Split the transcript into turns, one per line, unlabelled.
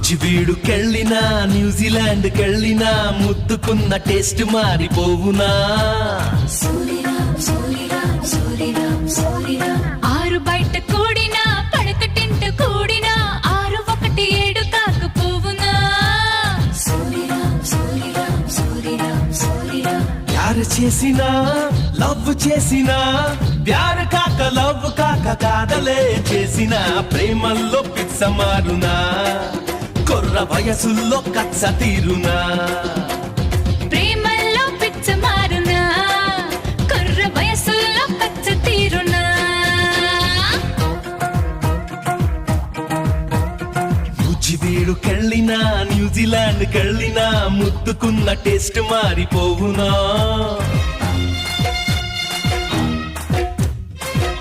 నుజ్జివీడుకెళ్ళినా న్యూజిలాండ్కెళ్ళినా ముద్దుకున్న taste మారిపోవునా.
ఆరు బయట కూడినా పడకటింట కూడినా 617 కాకపోవునా.
ప్యార్ చేసినా లవ్ చేసినా ప్యార్ కాక లవ్ కాక కాదలే చేసినా ప్రేమల్లో పిచ్చ మారునా కొర్ర వయసుల్లో కచ్చ తీరునా.
ప్రేమల్లో పిచ్చ మారునా కుర్ర వయసుల్లో కచ్చ తీరునా.
నుజ్జివీడుకెళ్ళినా న్యూజిలాండ్కెళ్ళినా ముద్దుకున్న టేస్ట్ మారిపోవునా.